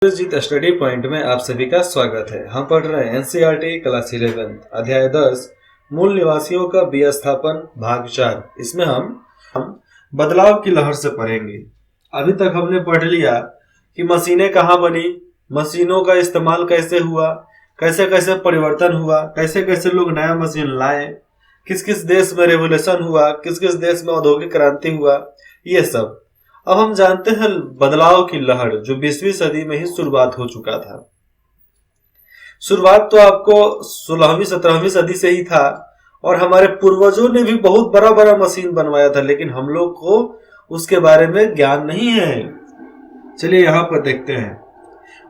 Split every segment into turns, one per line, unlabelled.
जीत study point में आप सभी का स्वागत है। हम पढ़ रहे हैं एनसीईआरटी क्लास 11 अध्याय 10 मूल निवासियों का विस्थापन भाग 4। इसमें हम बदलाव की लहर से पढ़ेंगे। अभी तक हमने पढ़ लिया कि मशीनें कहाँ बनी, मशीनों का इस्तेमाल कैसे हुआ, कैसे कैसे परिवर्तन हुआ, कैसे कैसे लोग नया मशीन लाए, किस किस देश में रेवोल्यूशन हुआ, किस किस देश में औद्योगिक क्रांति हुआ, ये सब। अब हम जानते हैं बदलाव की लहर जो 20वीं सदी में ही शुरुआत हो चुका था। शुरुआत तो आपको 16वीं 17वीं सदी से ही था और हमारे पूर्वजों ने भी बहुत बड़ा बड़ा मशीन बनवाया था, लेकिन हम लोग को उसके बारे में ज्ञान नहीं है। चलिए यहाँ पर देखते हैं।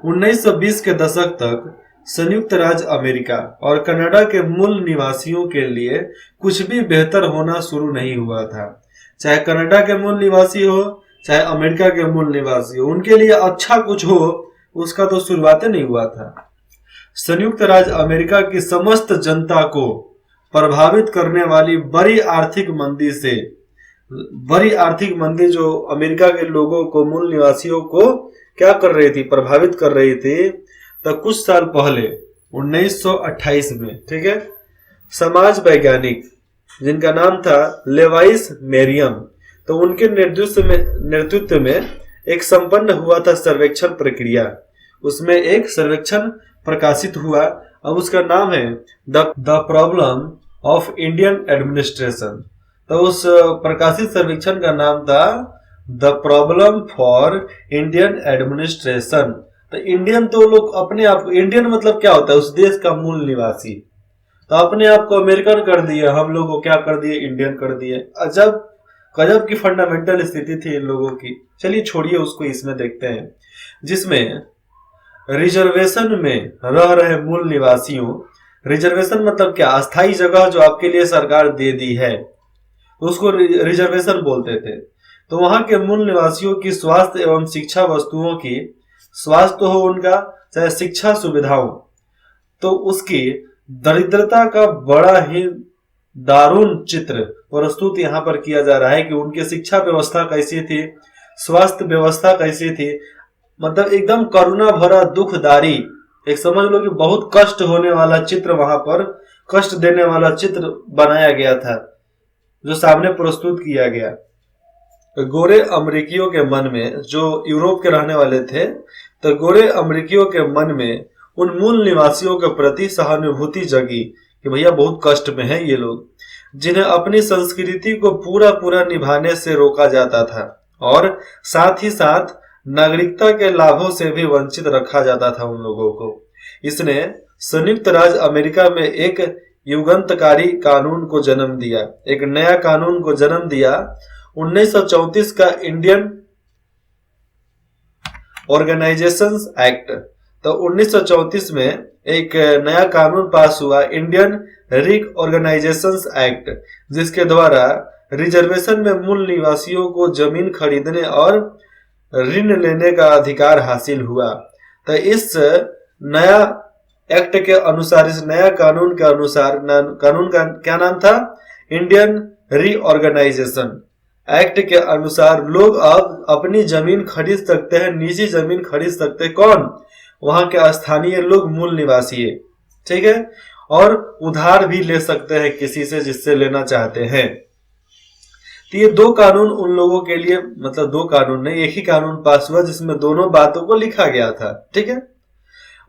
1920 के दशक तक संयुक्त राज्य अमेरिका और कनाडा के मूल निवासियों के लिए कुछ भी बेहतर होना शुरू नहीं हुआ था। चाहे कनाडा के मूल निवासी हो, चाहे अमेरिका के मूल निवासी हो, उनके लिए अच्छा कुछ हो उसका तो शुरुआत नहीं हुआ था। संयुक्त राज्य अमेरिका की समस्त जनता को प्रभावित करने वाली बड़ी आर्थिक मंदी जो अमेरिका के लोगों को, मूल निवासियों को क्या कर रही थी, प्रभावित कर रही थी। तो कुछ साल पहले 1928 में, ठीक है, समाज वैज्ञानिक जिनका नाम था लेवाइस मेरियम, तो उनके नेतृत्व में एक संपन्न हुआ था सर्वेक्षण प्रक्रिया। उसमें एक सर्वेक्षण प्रकाशित हुआ। अब उसका नाम है the problem of Indian administration. तो उस प्रकाशित सर्वेक्षण का नाम था the problem for Indian administration. तो इंडियन, तो लोग अपने आप को, इंडियन मतलब क्या होता है, उस देश का मूल निवासी, तो अपने आप को अमेरिकन कर दिए, हम लोग को क्या कर दिए, इंडियन कर दिए। अजब गजब की फंडामेंटल स्थिति थी इन लोगों की। चलिए छोड़िए उसको, इसमें देखते हैं जिसमें रिजर्वेशन में रह रहे मूल निवासियों, रिजर्वेशन मतलब क्या, अस्थाई जगह जो आपके लिए सरकार दे दी है, तो उसको रिजर्वेशन बोलते थे। तो वहां के मूल निवासियों की स्वास्थ्य एवं शिक्षा वस्तुओं की, स्वास्थ्य हो उनका चाहे शिक्षा सुविधाओं, तो उसकी दरिद्रता का बड़ा ही दारुण चित्र प्रस्तुत यहाँ पर किया जा रहा है कि उनकी शिक्षा व्यवस्था कैसी थी, स्वास्थ्य व्यवस्था कैसी थी। मतलब एकदम करुणा भरा, दुखदारी, एक समझ लो कि बहुत कष्ट होने वाला चित्र, वहां पर कष्ट देने वाला चित्र बनाया गया था जो सामने प्रस्तुत किया गया। गोरे अमेरिकियों के मन में, जो यूरोप के रहने वाले थे, तो गोरे अमेरिकियों के मन में उन मूल निवासियों के प्रति सहानुभूति जगी कि भैया बहुत कष्ट में है ये लोग, जिन्हें अपनी संस्कृति को पूरा निभाने से रोका जाता था और साथ ही साथ नागरिकता के लाभों से भी वंचित रखा जाता था उन लोगों को। इसने संयुक्त राज्य अमेरिका में एक युगांतकारी कानून को जन्म दिया, एक नया कानून को जन्म दिया। 1934 का इंडियन ऑर्गेनाइजेशंस एक्ट। तो 1934 में एक नया कानून पास हुआ, इंडियन रीऑर्गेनाइजेशंस एक्ट, जिसके द्वारा रिजर्वेशन में मूल निवासियों को जमीन खरीदने और ऋण लेने का अधिकार हासिल हुआ। तो इस नया एक्ट के अनुसार, इस नया कानून के अनुसार, कानून का क्या नाम था, इंडियन रीऑर्गेनाइजेशन एक्ट के अनुसार लोग अब अपनी जमीन खरीद सकते हैं, निजी जमीन खरीद सकते हैं। कौन? वहां के स्थानीय लोग, मूल निवासी, ठीक है, और उधार भी ले सकते हैं किसी से जिससे लेना चाहते हैं। तो ये दो कानून उन लोगों के लिए, मतलब दो कानून नहीं, एक ही कानून पास हुआ जिसमें दोनों बातों को लिखा गया था, ठीक है।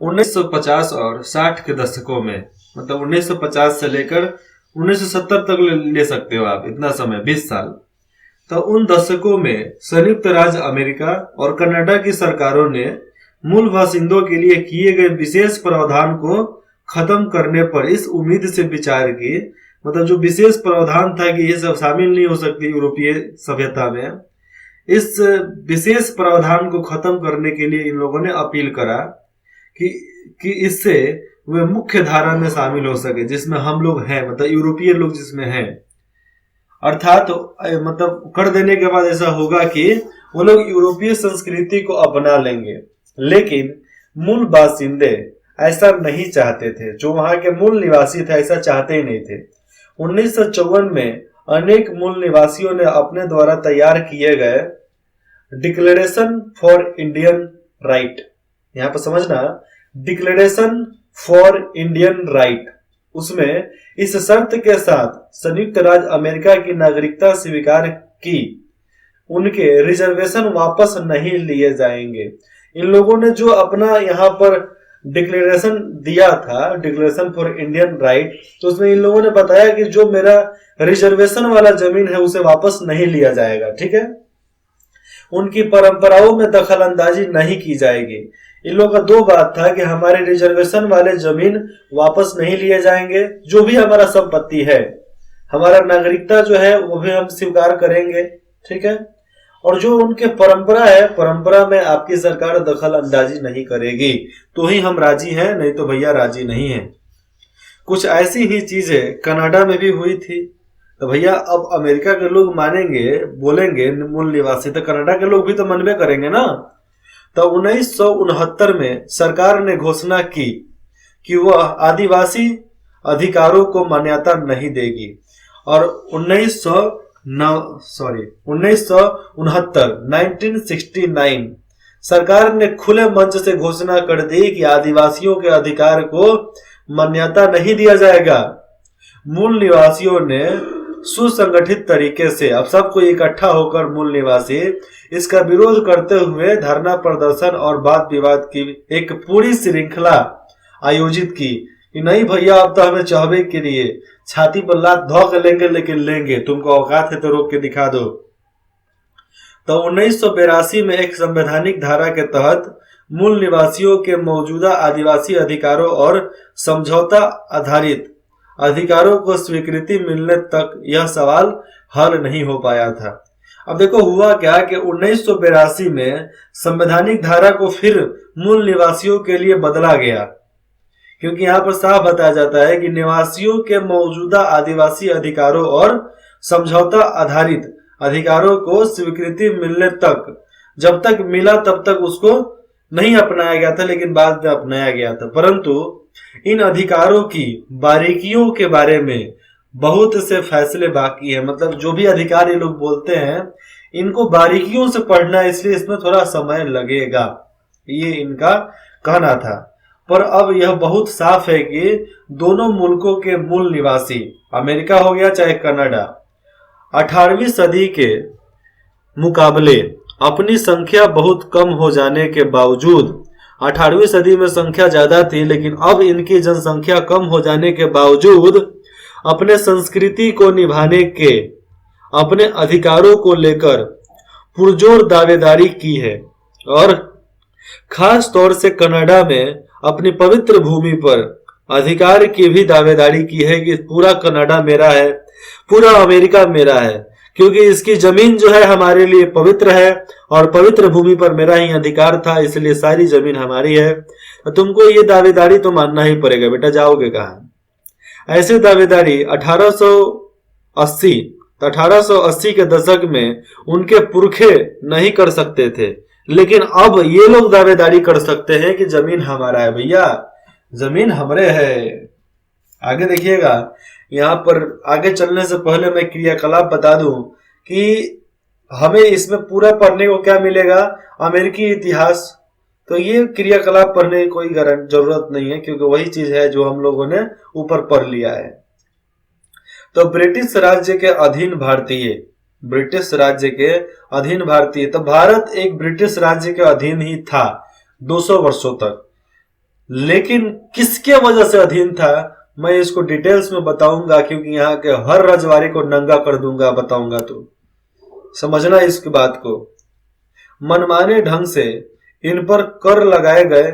1950 और 60 के दशकों में, मतलब 1950 से लेकर 1970 तक ले सकते हो आप, इतना समय, 20 साल। तो उन दशकों में संयुक्त राज्य अमेरिका और कनाडा की सरकारों ने मूल बासिंदों के लिए किए गए विशेष प्रावधान को खत्म करने पर इस उम्मीद से विचार की, मतलब जो विशेष प्रावधान था कि ये सब शामिल नहीं हो सकती यूरोपीय सभ्यता में, इस विशेष प्रावधान को खत्म करने के लिए इन लोगों ने अपील करा कि इससे वे मुख्य धारा में शामिल हो सके, जिसमें हम लोग हैं, मतलब यूरोपीय लोग जिसमें हैं। अर्थात मतलब कर देने के बाद ऐसा होगा कि वो लोग यूरोपीय संस्कृति को अपना लेंगे, लेकिन मूल बासिंदे ऐसा नहीं चाहते थे। जो वहां के मूल निवासी थे ऐसा चाहते ही नहीं थे। 1954 में अनेक मूल निवासियों ने अपने द्वारा तैयार किए गए डिक्लेरेशन फॉर इंडियन राइट, यहाँ पर समझना, डिक्लेरेशन फॉर इंडियन राइट, उसमें इस शर्त के साथ संयुक्त राज्य अमेरिका की नागरिकता स्वीकार की उनके रिजर्वेशन वापस नहीं लिए जाएंगे। इन लोगों ने जो अपना यहाँ पर डिक्लेरेशन दिया था, डिक्लेरेशन फॉर इंडियन राइट, तो उसमें इन लोगों ने बताया कि जो मेरा रिजर्वेशन वाला जमीन है उसे वापस नहीं लिया जाएगा। ठीक है, उनकी परंपराओं में दखल अंदाजी नहीं की जाएगी। इन लोगों का दो बात था कि हमारे रिजर्वेशन वाले जमीन वापस नहीं लिए जाएंगे, जो भी हमारा संपत्ति है, हमारा नागरिकता जो है वो भी हम स्वीकार करेंगे। ठीक है, और जो उनके परंपरा है, परंपरा में आपकी सरकार दखल अंदाजी नहीं करेगी, तो ही हम राजी हैं, नहीं तो भैया राजी नहीं है। कुछ ऐसी ही चीजें कनाडा में भी हुई थी। तो भैया अब अमेरिका के लोग मानेंगे, बोलेंगे मूल निवासी, तो कनाडा के लोग भी तो मनबे करेंगे ना। तो 1969 में सरकार ने घोषणा की कि वह आदिवासी अधिकारों को मान्यता नहीं देगी, और 1969 सरकार ने खुले मंच से घोषणा कर दी कि आदिवासियों के अधिकार को मान्यता नहीं दिया जाएगा। मूल निवासियों ने सुसंगठित तरीके से, अब सबको इकट्ठा होकर मूल निवासी इसका विरोध करते हुए धरना प्रदर्शन और वाद विवाद की एक पूरी श्रृंखला आयोजित की कि नहीं भैया अब तो हमें चाहबे के लिए छाती पर लात धोक लेंगे, लेकिन लेंगे, तुमको औकात है तो रोक के दिखा दो। तो 1982 में एक संवैधानिक धारा के तहत मूल निवासियों के मौजूदा आदिवासी अधिकारों और समझौता आधारित अधिकारों को स्वीकृति मिलने तक यह सवाल हल नहीं हो पाया था। अब देखो हुआ क्या कि 1982 में संवैधानिक धारा को फिर मूल निवासियों के लिए बदला गया, क्योंकि यहाँ पर साफ बताया जाता है कि निवासियों के मौजूदा आदिवासी अधिकारों और समझौता आधारित अधिकारों को स्वीकृति मिलने तक, जब तक मिला तब तक उसको नहीं अपनाया गया था, लेकिन बाद में अपनाया गया था। परंतु इन अधिकारों की बारीकियों के बारे में बहुत से फैसले बाकी है। मतलब जो भी अधिकार ये लोग बोलते हैं, इनको बारीकियों से पढ़ना है, इसलिए इसमें थोड़ा समय लगेगा, ये इनका कहना था। पर अब यह बहुत साफ है कि दोनों मुल्कों के मूल निवासी, अमेरिका हो गया चाहे कनाडा, 18वीं सदी के मुकाबले अपनी संख्या बहुत कम हो जाने के बावजूद, 18वीं सदी में संख्या ज्यादा थी, लेकिन अब इनकी जनसंख्या कम हो जाने के बावजूद अपने संस्कृति को निभाने के, अपने अधिकारों को लेकर पुरजोर दावेदारी की है, और खास तौर से कनाडा में अपनी पवित्र भूमि पर अधिकार की भी दावेदारी की है कि पूरा कनाडा मेरा है, पूरा अमेरिका मेरा है, क्योंकि इसकी जमीन जो है हमारे लिए पवित्र है और पवित्र भूमि पर मेरा ही अधिकार था, इसलिए सारी जमीन हमारी है। तो तुमको ये दावेदारी तो मानना ही पड़ेगा, बेटा जाओगे कहाँ। ऐसे दावेदारी 1880 के दशक में उनके पुरखे नहीं कर सकते थे, लेकिन अब ये लोग दावेदारी कर सकते हैं कि जमीन हमारा है भैया, जमीन हमरे है। आगे देखिएगा, यहाँ पर आगे चलने से पहले मैं क्रियाकलाप बता दूं कि हमें इसमें पूरा पढ़ने को क्या मिलेगा, अमेरिकी इतिहास। तो ये क्रियाकलाप पढ़ने की कोई जरूरत नहीं है, क्योंकि वही चीज है जो हम लोगों ने ऊपर पढ़ लिया है। तो ब्रिटिश राज्य के अधीन भारतीय, ब्रिटिश राज्य के अधीन भारतीय, तो भारत एक ब्रिटिश राज्य के अधीन ही था 200 वर्षों तक। लेकिन किसके वजह से अधीन था, मैं इसको डिटेल्स में बताऊंगा, क्योंकि यहाँ के हर रजवाड़ी को नंगा कर दूंगा, बताऊंगा तो समझना इसकी बात को। मनमाने ढंग से इन पर कर लगाए गए,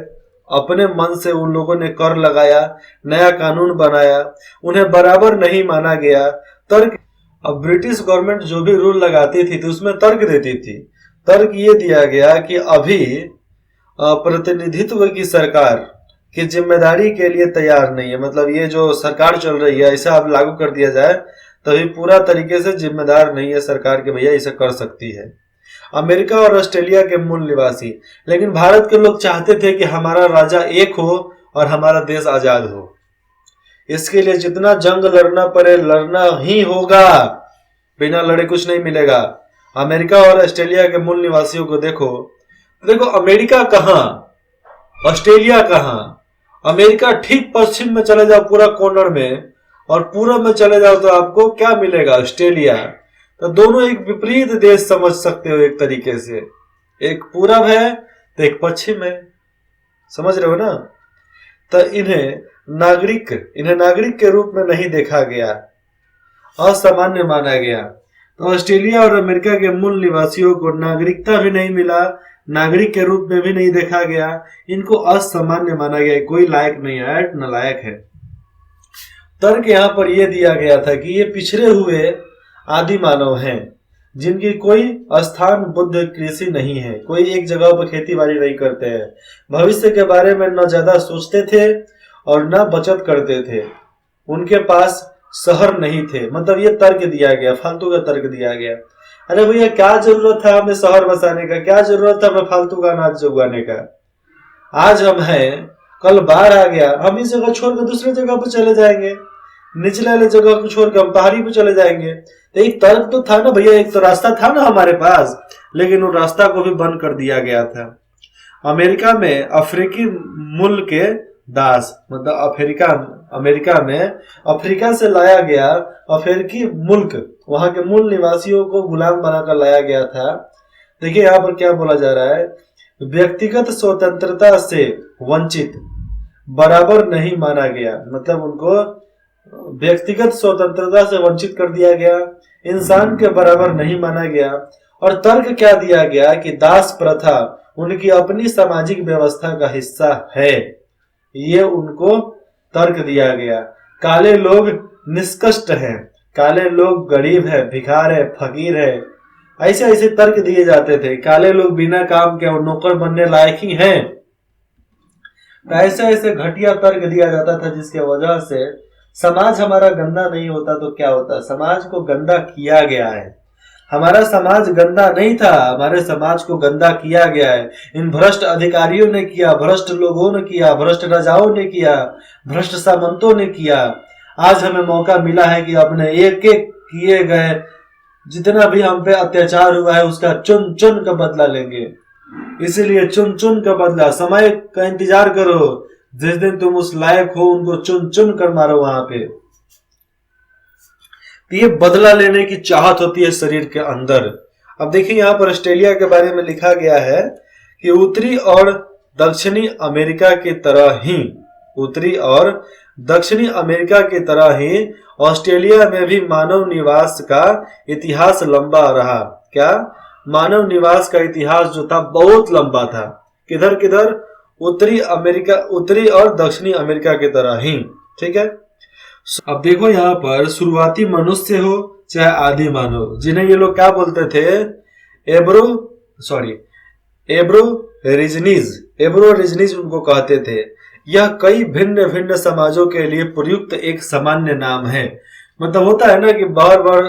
अपने मन से उन लोगों ने कर लगाया, नया कानून बनाया, उन्हें बराबर नहीं माना गया। तर्क, अब ब्रिटिश गवर्नमेंट जो भी रूल लगाती थी तो उसमें तर्क देती थी। तर्क ये दिया गया कि अभी प्रतिनिधित्व की सरकार की जिम्मेदारी के लिए तैयार नहीं है, मतलब ये जो सरकार चल रही है ऐसा अब लागू कर दिया जाए तभी पूरा तरीके से जिम्मेदार नहीं है सरकार के भैया इसे कर सकती है। अमेरिका और ऑस्ट्रेलिया के मूल निवासी, लेकिन भारत के लोग चाहते थे कि हमारा राजा एक हो और हमारा देश आजाद हो। इसके लिए जितना जंग लड़ना पड़े लड़ना ही होगा, बिना लड़े कुछ नहीं मिलेगा। अमेरिका और ऑस्ट्रेलिया के मूल निवासियों को देखो, देखो अमेरिका कहाँ, ऑस्ट्रेलिया कहाँ, अमेरिका ठीक पश्चिम में चले जाओ पूरा कॉर्नर में, और पूरब में चले जाओ तो आपको क्या मिलेगा, ऑस्ट्रेलिया। तो दोनों एक विपरीत देश समझ सकते हो एक तरीके से, एक पूरब है तो एक पश्चिम है, समझ रहे हो ना। तो इन्हें नागरिक के रूप में नहीं देखा गया, असामान्य माना गया। तो ऑस्ट्रेलिया और अमेरिका के मूल निवासियों को नागरिकता भी नहीं मिला, नागरिक के रूप में भी नहीं देखा गया, इनको असामान्य माना गया, कोई लायक नहीं है, नालायक है। तर्क यहाँ पर यह दिया गया था कि ये पिछड़े हुए आदि मानव हैं, जिनकी कोई स्थान बुद्ध कृषि नहीं है, कोई एक जगह पर खेती बाड़ी नहीं करते हैं, भविष्य के बारे में न ज्यादा सोचते थे और न बचत करते थे, उनके पास शहर नहीं थे। मतलब ये तर्क दिया गया, फालतू का तर्क दिया गया। अरे भैया क्या जरूरत था हमें शहर बसाने का, क्या जरूरत था हमें फालतू का अनाज उगाने का। आज हम हैं, कल बाढ़ आ गया, हम इस जगह छोड़कर दूसरे जगह पर चले जाएंगे, निचले वाले जगह को छोड़कर हम पहाड़ी पे चले जाएंगे। तो एक तर्क तो था ना भैया, एक तो रास्ता था ना हमारे पास, लेकिन वो रास्ता को भी बंद कर दिया गया था। अमेरिका में अफ्रीकी मूल के दास, मतलब अमेरिका में अफ्रीका से लाया गया अफ्रीकी मुल्क, वहां के मूल निवासियों को गुलाम बनाकर लाया गया था। देखिए यहाँ पर क्या बोला जा रहा है, व्यक्तिगत स्वतंत्रता से वंचित बराबर नहीं माना गया, मतलब उनको व्यक्तिगत स्वतंत्रता से वंचित कर दिया गया, इंसान के बराबर नहीं माना गया। और तर्क क्या दिया गया कि दास प्रथा उनकी अपनी सामाजिक व्यवस्था का हिस्सा है, ये उनको तर्क दिया गया। काले लोग निष्कष्ट हैं, काले लोग गरीब है, भिखार है, फकीर है, ऐसे ऐसे तर्क दिए जाते थे। काले लोग बिना काम के और नौकर बनने लायक ही हैं। ऐसे ऐसे घटिया तर्क दिया जाता था, जिसके वजह से समाज हमारा गंदा नहीं होता तो क्या होता, समाज को गंदा किया गया है। हमारा समाज गंदा नहीं था, हमारे समाज को गंदा किया गया है। इन भ्रष्ट अधिकारियों ने किया, भ्रष्ट लोगों ने किया, भ्रष्ट राजाओं ने किया, भ्रष्ट सामंतों ने किया। आज हमें मौका मिला है कि अपने एक एक किए गए जितना भी हम पे अत्याचार हुआ है उसका चुन चुन का बदला लेंगे। इसीलिए चुन चुन का बदला, समय का इंतजार करो, जिस दिन तुम उस लायक हो उनको चुन चुन कर मारो वहां पे। ये बदला लेने की चाहत होती है शरीर के अंदर। अब देखिए यहाँ पर ऑस्ट्रेलिया के बारे में लिखा गया है कि उत्तरी और दक्षिणी अमेरिका की तरह ही, उत्तरी और दक्षिणी अमेरिका की तरह ही ऑस्ट्रेलिया में भी मानव निवास का इतिहास लंबा रहा। क्या, मानव निवास का इतिहास जो था बहुत लंबा था। किधर किधर, उत्तरी और दक्षिणी अमेरिका की तरह ही, ठीक है। अब देखो यहाँ पर शुरुआती मनुष्य हो चाहे आदि मानव, जिन्हें ये लोग क्या बोलते थे, एब्रोरिजिनीज उनको कहते थे। यह कई भिन्न भिन्न समाजों के लिए प्रयुक्त एक सामान्य नाम है। मतलब होता है ना कि बार बार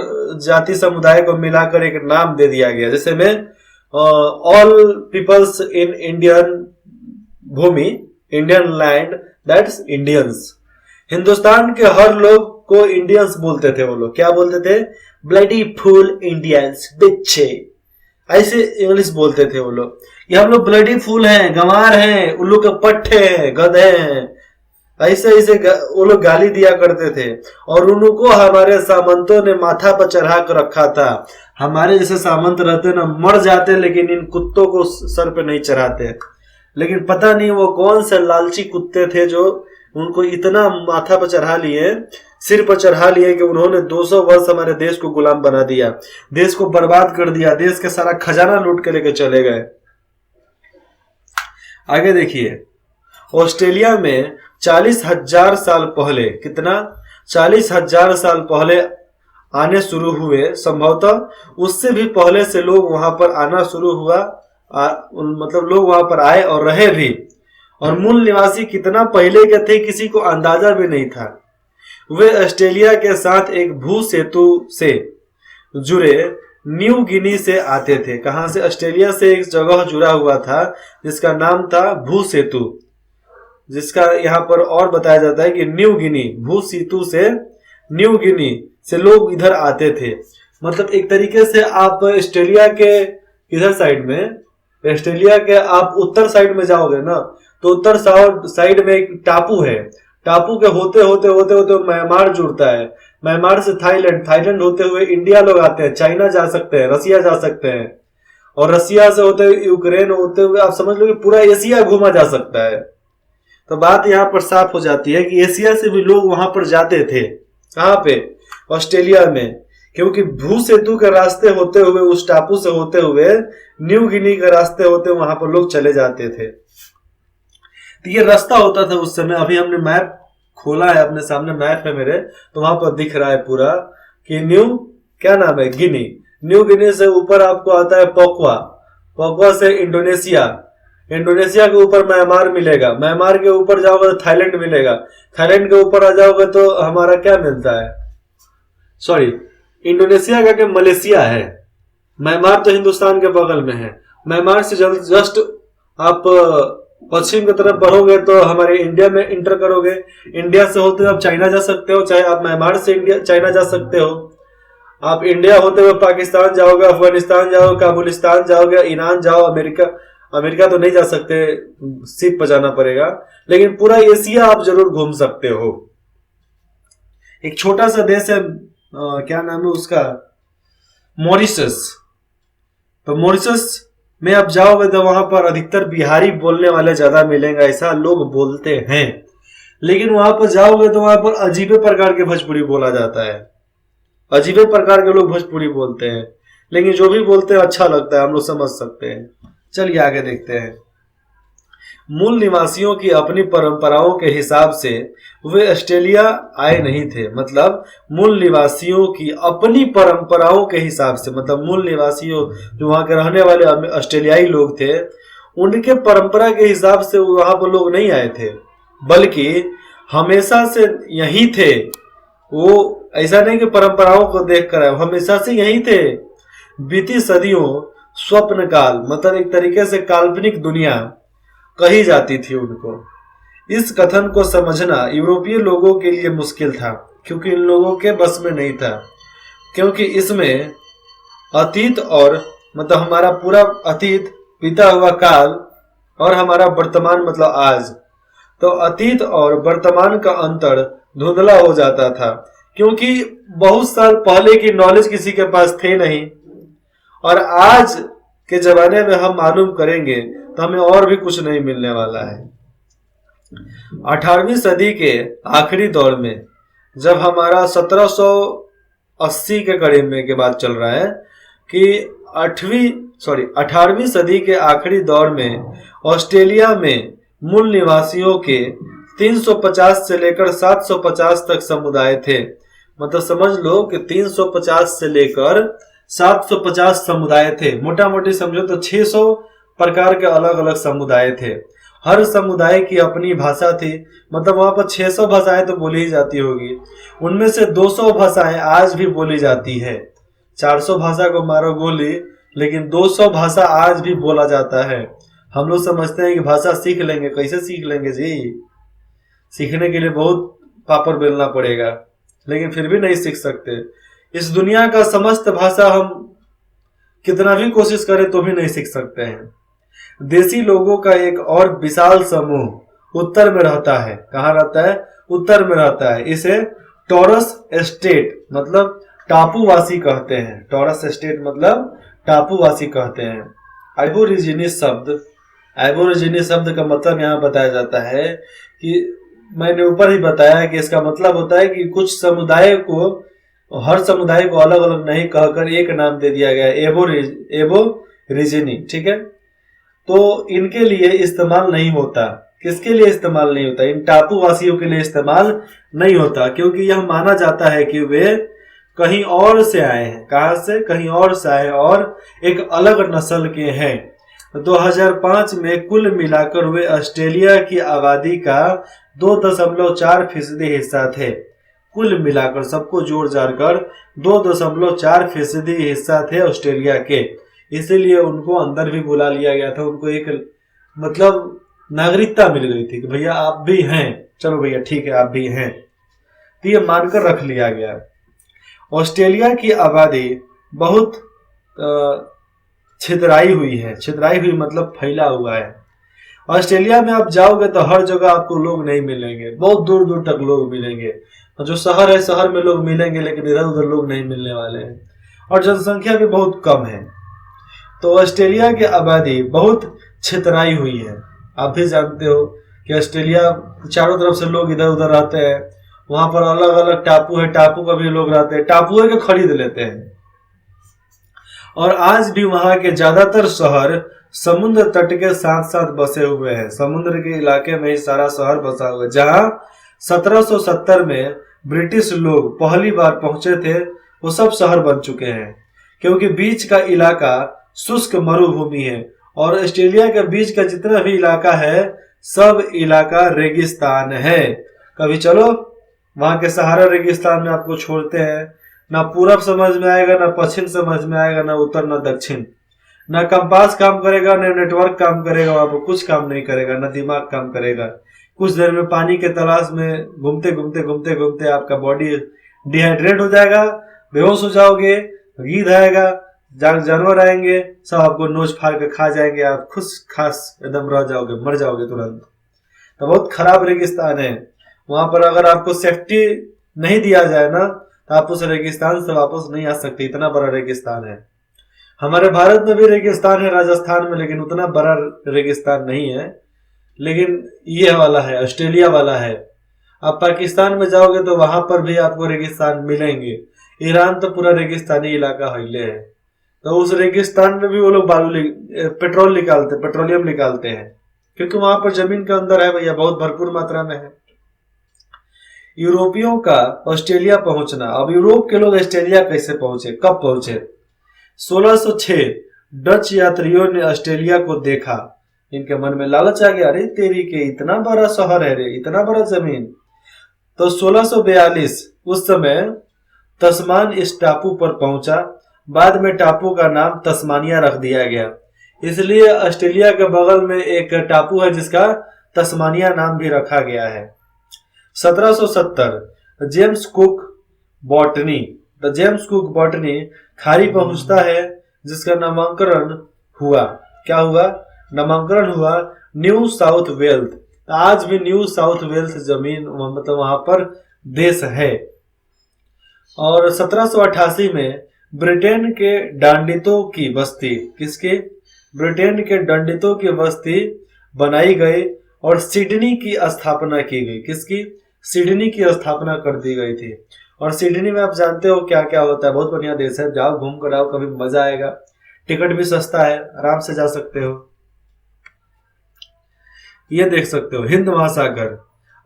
जाति समुदाय को मिलाकर एक नाम दे दिया गया, जैसे में ऑल पीपल्स इन इंडियन भूमि, Indian land, that's Indians. Hindustan के हर लोग को इंडियंस बोलते थे। वो लोग क्या बोलते थे, ब्लडी फूल इंडियंस, बिच्छे, ऐसे इंग्लिश बोलते थे वो लोग। ये हम लोग ब्लडी फूल हैं, गंवार हैं, उल्लू के पट्टे हैं, गधे हैं, ऐसे ऐसे वो लोग गाली दिया करते थे। और उनको हमारे सामंतों ने माथा पर चढ़ा कर रखा था। हमारे जैसे सामंत रहते ना, मर जाते लेकिन इन कुत्तों को सर पे नहीं चढ़ाते। लेकिन पता नहीं वो कौन से लालची कुत्ते थे जो उनको इतना माथा पर चढ़ा लिए, सिर पर चढ़ा लिए कि उन्होंने 200 वर्ष हमारे देश को गुलाम बना दिया, देश को बर्बाद कर दिया, देश के सारा खजाना लूट के लेके चले गए। आगे देखिए, ऑस्ट्रेलिया में 40,000 साल पहले, कितना, 40,000 साल पहले आने शुरू हुए। संभवतः उससे भी पहले से लोग वहां पर आना शुरू हुआ, मतलब लोग वहां पर आए और रहे भी। और मूल निवासी कितना पहले के थे किसी को अंदाजा भी नहीं था। वे ऑस्ट्रेलिया के साथ एक भू सेतु से जुड़े न्यू गिनी से आते थे। कहां से, ऑस्ट्रेलिया से एक जगह जुड़ा हुआ था जिसका नाम था भू सेतु, जिसका यहाँ पर और बताया जाता है कि न्यू गिनी, भू सेतु से न्यू गिनी से लोग इधर आते थे। मतलब एक तरीके से आप ऑस्ट्रेलिया के इधर साइड में, ऑस्ट्रेलिया के आप उत्तर साइड में जाओगे ना, तो उत्तर साइड में एक टापू है, टापू के होते होते होते होते म्यांमार जुड़ता है, म्यांमार से थाईलैंड, थाईलैंड होते हुए इंडिया लोग आते हैं, चाइना जा सकते हैं, रसिया जा सकते हैं, और रसिया से होते हुए यूक्रेन होते हुए आप समझ लो कि पूरा एशिया घूमा जा सकता है। तो बात यहाँ पर साफ हो जाती है कि एशिया से भी लोग वहां पर जाते थे। कहाँ पे? ऑस्ट्रेलिया में, क्योंकि भू सेतु के रास्ते होते हुए, उस टापू से होते हुए न्यू गिनी के रास्ते होते वहां पर लोग चले जाते थे। तो ये रास्ता होता था उस समय। अभी हमने मैप खोला है, अपने सामने मैप है मेरे, तो वहां पर दिख रहा है पूरा कि न्यू क्या नाम है, गिनी, न्यू गिनी से ऊपर आपको आता है पोक्वा, पोक्वा से इंडोनेशिया, इंडोनेशिया के ऊपर म्यांमार मिलेगा, म्यांमार के ऊपर जाओगे तो थाईलैंड मिलेगा, थाईलैंड के ऊपर आ जाओगे तो हमारा क्या मिलता है, सॉरी इंडोनेशिया का मलेशिया है, म्यांमार तो हिंदुस्तान के बगल में है, म्यांमार से जस्ट आप पश्चिम की तरफ बढ़ोगे तो हमारे इंडिया में इंटर करोगे, इंडिया से होते हुए आप चाइना जा सकते हो, चाहे आप म्यांमार से इंडिया चाइना जा सकते हो, आप इंडिया होते हुए पाकिस्तान जाओगे, अफगानिस्तान जाओगे, काबुलिस्तान जाओगे, ईरान जाओ, अमेरिका, अमेरिका तो नहीं जा सकते, शिप पर जाना पड़ेगा, लेकिन पूरा एशिया आप जरूर घूम सकते हो। एक छोटा सा देश है, क्या नाम है उसका, मॉरिशस। तो मॉरिशस में आप जाओगे तो वहां पर अधिकतर बिहारी बोलने वाले ज्यादा मिलेंगे, ऐसा लोग बोलते हैं, लेकिन वहां पर जाओगे तो वहां पर अजीबे प्रकार के भोजपुरी बोला जाता है, अजीबे प्रकार के लोग भोजपुरी बोलते हैं, लेकिन जो भी बोलते हैं अच्छा लगता है, हम लोग समझ सकते हैं। चलिए आगे देखते हैं। मूल निवासियों की अपनी परंपराओं के हिसाब से वे ऑस्ट्रेलिया आए नहीं थे, मतलब मूल निवासियों की अपनी परंपराओं के हिसाब से, मतलब मूल निवासियों जो वहां के रहने वाले ऑस्ट्रेलियाई लोग थे, उनके परंपरा के हिसाब से वहां पर लोग नहीं आए थे, बल्कि हमेशा से यही थे। वो ऐसा नहीं कि परंपराओं को देख कर आए, हमेशा से यही थे। बीती सदियों स्वप्न काल, मतलब एक तरीके से काल्पनिक दुनिया कही जाती थी उनको। इस कथन को समझना यूरोपीय लोगों के लिए मुश्किल था, क्योंकि इन लोगों के बस में नहीं था, क्योंकि इसमें अतीत और मतलब हमारा पूरा अतीत, बीता हुआ काल, और हमारा वर्तमान मतलब आज, तो अतीत और वर्तमान का अंतर धुंधला हो जाता था, क्योंकि बहुत साल पहले की नॉलेज किसी के पास थे नहीं, और आज के जमाने में हम मालूम करेंगे तो हमें और भी कुछ नहीं मिलने वाला है। 18वीं सदी के आखिरी दौर में, जब हमारा 1780 के करीब में के बाद चल रहा है कि 18वीं सदी के आखिरी दौर में ऑस्ट्रेलिया में मूल निवासियों के 350 से लेकर 750 तक समुदाय थे। मतलब समझ लो कि 350 से लेकर 750 समुदाय थे, मोटा मोटी समझो तो 600 प्रकार के अलग अलग समुदाय थे। हर समुदाय की अपनी भाषा थी, मतलब वहां पर 600 भाषाएं तो बोली ही जाती होगी, उनमें से 200 भाषाएं आज भी बोली जाती है। 400 भाषा को मारो गोली, लेकिन 200 भाषा आज भी बोला जाता है। हम लोग समझते हैं कि भाषा सीख लेंगे, कैसे सीख लेंगे जी, सीखने के लिए बहुत पापड़ बेलना पड़ेगा, लेकिन फिर भी नहीं सीख सकते। इस दुनिया का समस्त भाषा हम कितना भी कोशिश करें तो भी नहीं सीख सकते हैं। देसी लोगों का एक और विशाल समूह उत्तर में रहता है। कहाँ रहता है? उत्तर में रहता है। इसे टॉरस एस्टेट मतलब टापूवासी कहते हैं। टॉरस एस्टेट मतलब टापूवासी कहते हैं। एबोरिजिनी शब्द का मतलब यहाँ बताया जाता है कि मैंने ऊपर ही बताया कि इसका मतलब होता है कि कुछ समुदाय को, हर समुदाय को अलग अलग नहीं कहकर एक नाम दे दिया गया, एबोरिजिनी। ठीक है, तो इनके लिए इस्तेमाल नहीं होता। किसके लिए इस्तेमाल नहीं होता? इन टापूवासियों के लिए इस्तेमाल नहीं होता, क्योंकि यह माना जाता है कि वे कहीं और से आए हैं। कहां से? कहीं और से आए और एक अलग नस्ल के हैं। 2005 में कुल मिलाकर वे ऑस्ट्रेलिया की आबादी का 2.4% हिस्सा थे। कुल मिलाकर सबको जोड़ जाड़ कर 2.4% हिस्सा थे ऑस्ट्रेलिया के, इसीलिए उनको अंदर भी बुला लिया गया था। उनको एक मतलब नागरिकता मिल गई थी कि भैया आप भी हैं, चलो भैया ठीक है आप भी हैं, तो ये मानकर रख लिया गया। ऑस्ट्रेलिया की आबादी बहुत छितराई हुई है। छितराई हुई मतलब फैला हुआ है। ऑस्ट्रेलिया में आप जाओगे तो हर जगह आपको लोग नहीं मिलेंगे, बहुत दूर दूर तक लोग मिलेंगे। जो शहर है शहर में लोग मिलेंगे, लेकिन इधर उधर लोग नहीं मिलने वाले हैं। और जनसंख्या भी बहुत कम है। तो ऑस्ट्रेलिया की आबादी बहुत छितराई हुई है। आप भी जानते हो कि ऑस्ट्रेलिया चारों तरफ से लोग इधर उधर रहते हैं। वहां पर अलग अलग टापू है, टापू पर भी लोग रहते हैं, टापू के खरीद लेते हैं। और आज भी वहां के ज्यादातर शहर समुद्र तट के साथ साथ बसे हुए हैं। समुद्र के इलाके में ही सारा शहर बसा हुआ है। जहां 1770 में ब्रिटिश लोग पहली बार पहुंचे थे, वो सब शहर बन चुके हैं, क्योंकि बीच का इलाका शुष्क मरुभूमि है। और ऑस्ट्रेलिया के बीच का जितना भी इलाका है सब इलाका रेगिस्तान है। कभी चलो वहां के सहारा रेगिस्तान में आपको छोड़ते हैं, ना पूरब समझ में आएगा, ना पश्चिम समझ में आएगा, ना उत्तर ना दक्षिण, ना कंपास काम करेगा, ना नेटवर्क काम करेगा, वहां पर कुछ काम नहीं करेगा, ना दिमाग काम करेगा। कुछ देर में पानी के तलाश में घूमते घूमते घूमते घूमते आपका बॉडी डिहाइड्रेट हो जाएगा, बेहोश हो जाओगे, गीध आएगा, जानवर आएंगे, सब आपको नोच फाड़ के खा जाएंगे, आप खुश खास एकदम रह जाओगे, मर जाओगे तुरंत। तो बहुत खराब रेगिस्तान है। वहां पर अगर आपको सेफ्टी नहीं दिया जाए ना, तो आप उस रेगिस्तान से वापस नहीं आ सकते, इतना बड़ा रेगिस्तान है। हमारे भारत में भी रेगिस्तान है, राजस्थान में, लेकिन उतना बड़ा रेगिस्तान नहीं है। लेकिन ये वाला है, ऑस्ट्रेलिया वाला है। आप पाकिस्तान में जाओगे तो वहां पर भी आपको रेगिस्तान मिलेंगे। ईरान तो पूरा रेगिस्तानी इलाका हिले है। तो उस रेगिस्तान में भी वो लोग पेट्रोलियम निकालते हैं, क्योंकि वहां पर जमीन के अंदर है भैया, बहुत भरपूर मात्रा में है। यूरोपियों का ऑस्ट्रेलिया पहुंचना। अब यूरोप के लोग ऑस्ट्रेलिया कैसे पहुंचे, कब पहुंचे? 1606 डच यात्रियों ने ऑस्ट्रेलिया को देखा। इनके मन में लालच आ गया, अरे तेरी के इतना बड़ा शहर है रे, इतना बड़ा जमीन। तो 1642 उस समय तस्मान इस टापू पर पहुंचा। बाद में टापू का नाम तस्मानिया रख दिया गया। इसलिए ऑस्ट्रेलिया के बगल में एक टापू है जिसका तस्मानिया नाम भी रखा गया है। 1770 James cook botany, the James cook botany खाड़ी पहुंचता है, जिसका नामकरण हुआ, क्या हुआ? नामकरण हुआ न्यू साउथ वेल्स। आज भी न्यू साउथ वेल्स जमीन मतलब वहां पर देश है। और 1788 में ब्रिटेन के डांडितों की बस्ती, किसके? ब्रिटेन के डांडितों की बस्ती बनाई गई और सिडनी की स्थापना की गई। किसकी? सिडनी की स्थापना कर दी गई थी। और सिडनी में आप जानते हो क्या क्या होता है, बहुत बढ़िया देश है, जाओ घूम कर आओ, कभी मजा आएगा। टिकट भी सस्ता है, आराम से जा सकते हो। ये देख सकते हो हिंद महासागर।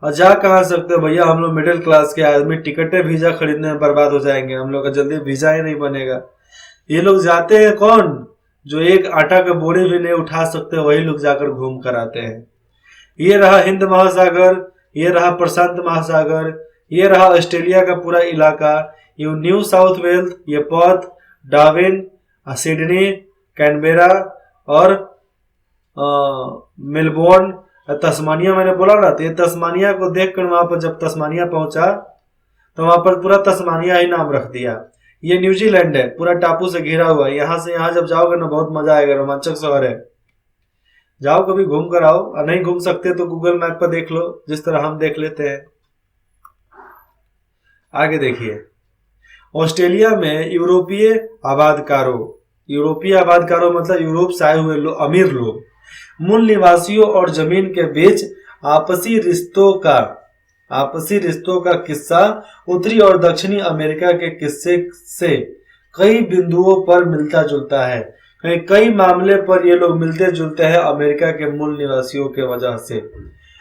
और जा कहाँ सकते हो भैया, हम लोग मिडिल क्लास के आदमी टिकटें वीजा खरीदने में बर्बाद हो जाएंगे, हम लोग का जल्दी वीजा ही नहीं बनेगा। ये लोग जाते हैं कौन? जो एक आटा का बोरी भी नहीं उठा सकते, वही लोग जाकर घूम कर आते हैं। ये रहा हिंद महासागर, ये रहा प्रशांत महासागर, ये रहा ऑस्ट्रेलिया का पूरा इलाका, ये न्यू साउथ वेल्स, ये पर्थ, डार्विन, सिडनी, कैनबेरा और मेलबोर्न, तस्मानिया मैंने बोला ना। तो ये तस्मानिया को देखकर वहां पर जब तस्मानिया पहुंचा तो वहां पर पूरा तस्मानिया ही नाम रख दिया। ये न्यूजीलैंड है, पूरा टापू से घिरा हुआ है। यहाँ से यहाँ जब जाओगे ना बहुत मजा आएगा, रोमांचक शहर है। जाओ कभी घूम कर आओ, और नहीं घूम सकते तो गूगल मैप पर देख लो, जिस तरह हम देख लेते हैं। आगे देखिए, ऑस्ट्रेलिया में यूरोपीय आबादकारों मतलब यूरोप से आए हुए अमीर लोग, मूल निवासियों और जमीन के बीच आपसी रिश्तों का किस्सा उत्तरी और दक्षिणी अमेरिका के किस्से से कई बिंदुओं पर मिलता जुलता है। कई मामले पर ये लोग मिलते जुलते हैं अमेरिका के मूल निवासियों के वजह से,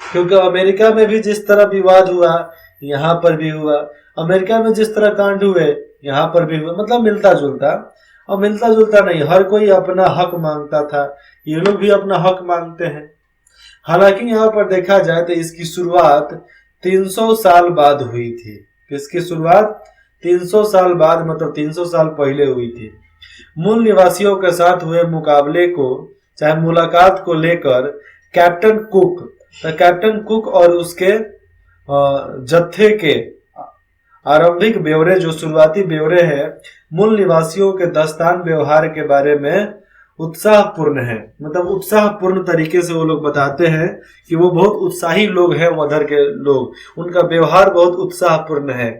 क्योंकि अमेरिका में भी जिस तरह विवाद हुआ यहाँ पर भी हुआ, अमेरिका में जिस तरह कांड हुए यहाँ पर भी हुआ, मतलब मिलता जुलता। और मिलता जुलता नहीं, हर कोई अपना हक मांगता था, ये लोग भी अपना हक मांगते हैं। हालांकि यहाँ पर देखा जाए तो इसकी शुरुआत 300 साल बाद हुई थी। किसकी शुरुआत? 300 साल बाद, मतलब 300 साल पहले हुई थी। मूल निवासियों के साथ हुए मुकाबले को, चाहे मुलाकात को लेकर कैप्टन कुक और उसके जत्थे के आरंभिक ब्यौरे, जो शुरुआती ब्यौरे हैं मूल निवासियों के दस्तान व्यवहार के बारे में, उत्साहपूर्ण है, मतलब उत्साहपूर्ण तरीके से वो लोग बताते हैं कि वो बहुत उत्साही लोग हैं, उधर के लोग, उनका व्यवहार बहुत उत्साहपूर्ण है।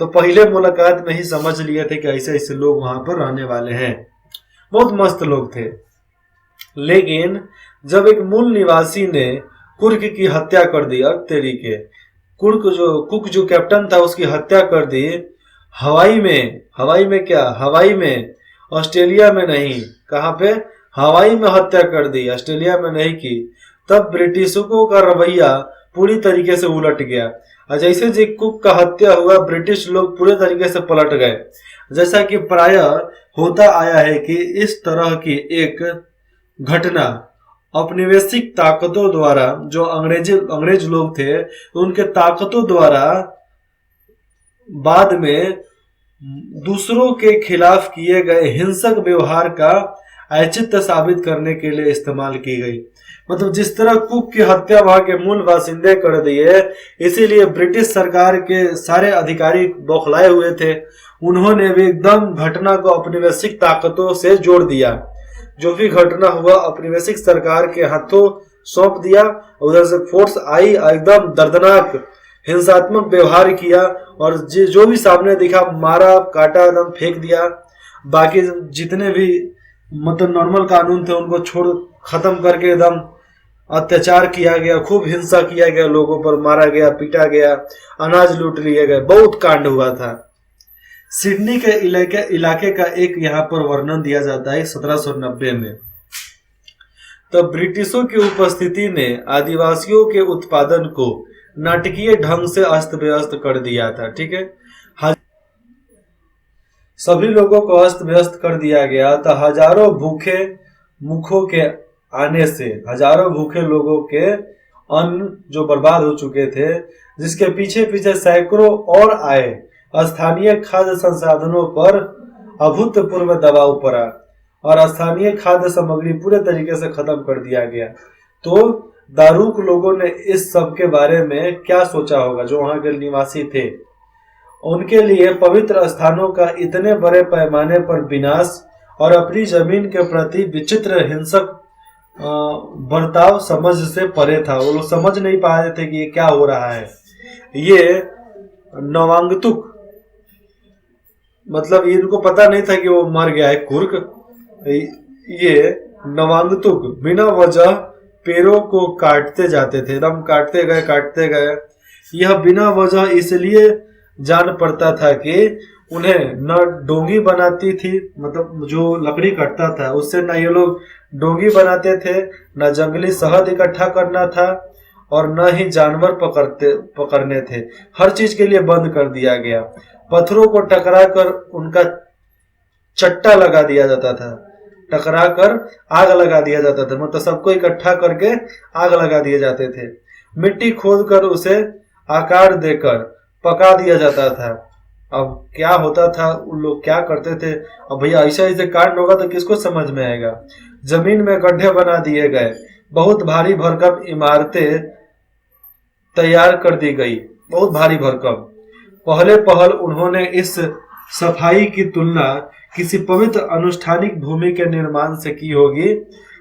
तो पहले मुलाकात में ही समझ लिए थे कि ऐसे ऐसे लोग वहां पर रहने वाले हैं, बहुत मस्त लोग थे। लेकिन जब एक मूल निवासी ने कुर्क की हत्या कर दी, और तरीके कुक जो कैप्टन था उसकी हत्या कर दी, हवाई में, ऑस्ट्रेलिया में नहीं, कहां पे, हवाई में हत्या कर दी, ऑस्ट्रेलिया में नहीं की, तब ब्रिटिशों का रवैया पूरी तरीके से उलट गया। और जैसे जी कुक का हत्या हुआ, ब्रिटिश लोग पूरे तरीके से पलट गए। जैसा कि प्रायः होता आया है कि इस तरह की एक घटना औपनिवेशिक ताकतों द्वारा, जो अंग्रेज लोग थे, उनके ताकतों द्वारा बाद में दूसरों के खिलाफ किए गए हिंसक व्यवहार का औचित्य साबित करने के लिए इस्तेमाल की गई। मतलब जिस तरह कुक की हत्या वहां के मूल बासिंदे कर दिए, इसीलिए ब्रिटिश सरकार के सारे अधिकारी बौखलाए हुए थे। उन्होंने भी एकदम घटना को औपनिवेशिक ताकतों से जोड़ दिया। जो भी घटना हुआ औपनिवेशिक सरकार के हाथों सौंप दिया। उधर से फोर्स आई, एकदम दर्दनाक हिंसात्मक व्यवहार किया, और जो भी सामने दिखा मारा, काटा, एकदम फेंक दिया। बाकी जितने भी मतलब नॉर्मल कानून थे उनको छोड़ खत्म करके एकदम अत्याचार किया गया, खूब हिंसा किया गया, लोगों पर मारा गया, पीटा गया, अनाज लूट लिए गए, बहुत कांड हुआ था। सिडनी के इलाके का एक यहाँ पर वर्णन दिया जाता है 1790 में। तब ब्रिटिशों की उपस्थिति ने आदिवासियों के उत्पादन को नाटकीय ढंग से अस्त व्यस्त कर दिया था। ठीक है, सभी लोगों को अस्त व्यस्त कर दिया गया। तो हजारों भूखे मुखों के आने से, हजारों भूखे लोगों के अन्न जो बर्बाद हो चुके थे, जिसके पीछे पीछे सैकड़ों और आए, स्थानीय खाद्य संसाधनों पर अभूतपूर्व दबाव पड़ा और स्थानीय खाद्य सामग्री पूरे तरीके से खत्म कर दिया गया। तो दारूक लोगों ने इस सब के बारे में क्या सोचा होगा, जो वहां के निवासी थे। उनके लिए पवित्र स्थानों का इतने बड़े पैमाने पर विनाश और अपनी जमीन के प्रति विचित्र हिंसक बर्ताव समझ से परे था। वो लोग समझ नहीं पा रहे थे कि ये क्या हो रहा है। ये नवांगतुक, मतलब इनको पता नहीं था कि वो मर गया है कुर्क। ये नवांगतुक बिना वजह पेड़ों को काटते जाते थे, एकदम काटते गए। यह बिना वजह इसलिए जान पड़ता था कि उन्हें न डोंगी बनाती थी, मतलब जो लकड़ी कटता था उससे न ये लोग डोंगी बनाते थे, न जंगली शहद इकट्ठा करना था, और न ही जानवर पकड़ने थे। हर चीज के लिए बंद कर दिया गया। पत्थरों को टकरा कर उनका चट्टा लगा दिया जाता था, टकरा कर आग लगा दिया जाता था, मतलब सबको इकट्ठा करके आग लगा दिए जाते थे। मिट्टी खोद कर उसे आकार देकर पका दिया जाता था। अब क्या होता था, उन लोग क्या करते थे, अब भैया ऐसे कांड होगा तो किसको समझ में आएगा। जमीन में गड्ढे बना दिए गए, बहुत भारी भरकम इमारतें तैयार कर दी गई, बहुत भारी भरकम। पहल उन्होंने इस सफाई की तुलना किसी पवित्र अनुष्ठानिक भूमि के निर्माण से की होगी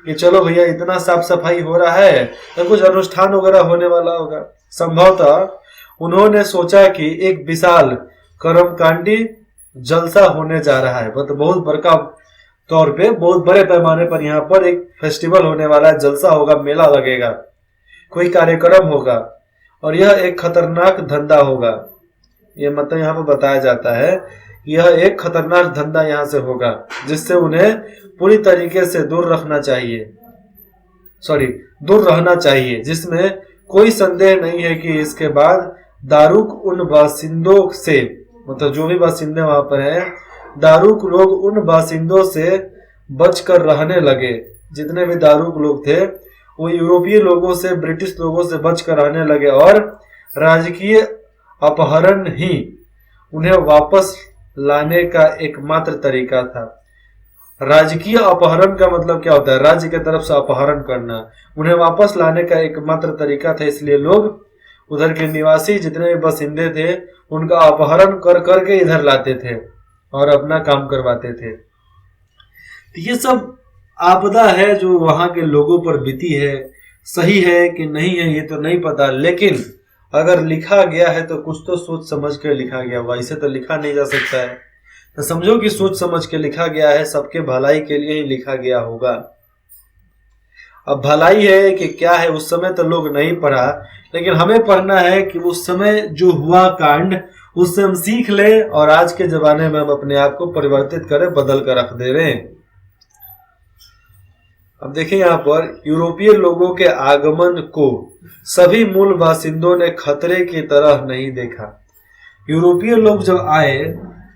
कि चलो भैया इतना साफ सफाई हो रहा है तो कुछ अनुष्ठान वगैरह होने वाला होगा। संभवतः उन्होंने सोचा कि एक विशाल कर्मकांडी जलसा होने जा रहा है, मतलब बहुत बड़का तौर पे, बहुत बड़े पैमाने पर यहाँ पर एक फेस्टिवल होने वाला है, जलसा होगा, मेला लगेगा, कोई कार्यक्रम होगा, और यह एक खतरनाक धंधा होगा। ये मतलब यहाँ पर बताया जाता है यह एक खतरनाक धंधा यहाँ से होगा, जिससे उन्हें पूरी तरीके से दूर रहना चाहिए, जिसमें कोई संदेह नहीं है कि इसके बाद दारूक उन बासिंदों से, मतलब जो भी बासिंदे वहां पर हैं, दारूक लोग उन बासिंदों से बचकर रहने लगे। जितने भी दारूक लोग थे वो यूरोपीय लोगों से, ब्रिटिश लोगों से बचकर रहने लगे, और राजकीय अपहरण ही उन्हें वापस लाने का एकमात्र तरीका था। राजकीय अपहरण का मतलब क्या होता है, राज्य की तरफ से अपहरण करना, उन्हें वापस लाने का एकमात्र तरीका था। इसलिए लोग, उधर के निवासी जितने भी बसिंदे थे, उनका अपहरण कर करके इधर लाते थे और अपना काम करवाते थे। तो ये सब आपदा है जो वहां के लोगों पर बीती है, सही है कि नहीं है ये तो नहीं पता, लेकिन अगर लिखा गया है तो कुछ तो सोच समझ कर लिखा गया हुआ, इसे तो लिखा नहीं जा सकता है। तो समझो कि सोच समझ के लिखा गया है, सबके भलाई के लिए ही लिखा गया होगा। अब भलाई है कि क्या है, उस समय तो लोग नहीं पढ़ा, लेकिन हमें पढ़ना है कि उस समय जो हुआ कांड उससे हम सीख लें और आज के जमाने में हम अपने आप को परिवर्तित करें, बदल कर रख दे रहे हैं। अब देखिए यहाँ पर यूरोपीय लोगों के आगमन को सभी मूल बासिंदों ने खतरे की तरह नहीं देखा। यूरोपीय लोग जब आए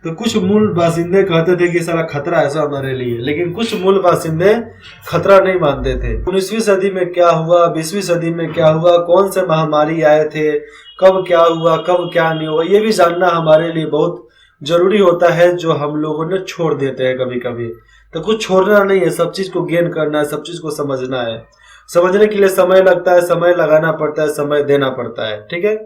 तो कुछ मूल बासिंदे कहते थे कि सारा खतरा ऐसा हमारे लिए, लेकिन कुछ मूल बासिंदे खतरा नहीं मानते थे। 19वीं सदी में क्या हुआ, 20वीं सदी में क्या हुआ, कौन से महामारी आए थे, कब क्या हुआ, कब क्या नहीं हुआ, ये भी जानना हमारे लिए बहुत जरूरी होता है, जो हम लोगों ने छोड़ देते हैं कभी कभी। तो कुछ छोड़ना नहीं है, सब चीज को गेन करना है, सब चीज को समझना है। समझने के लिए समय लगता है, समय लगाना पड़ता है, समय देना पड़ता है। ठीक है,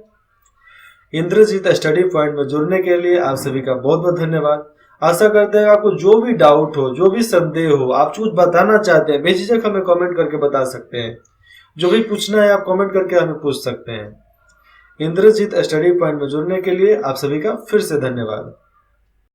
इंद्रजीत स्टडी पॉइंट में जुड़ने के लिए आप सभी का बहुत बहुत धन्यवाद। आशा करते हैं आपको जो भी डाउट हो, जो भी संदेह हो, आप कुछ बताना चाहते हैं, बेझिझक हमें कमेंट करके बता सकते हैं। जो भी पूछना है आप कमेंट करके हमें पूछ सकते हैं। इंद्रजीत स्टडी पॉइंट में जुड़ने के लिए आप सभी का फिर से धन्यवाद।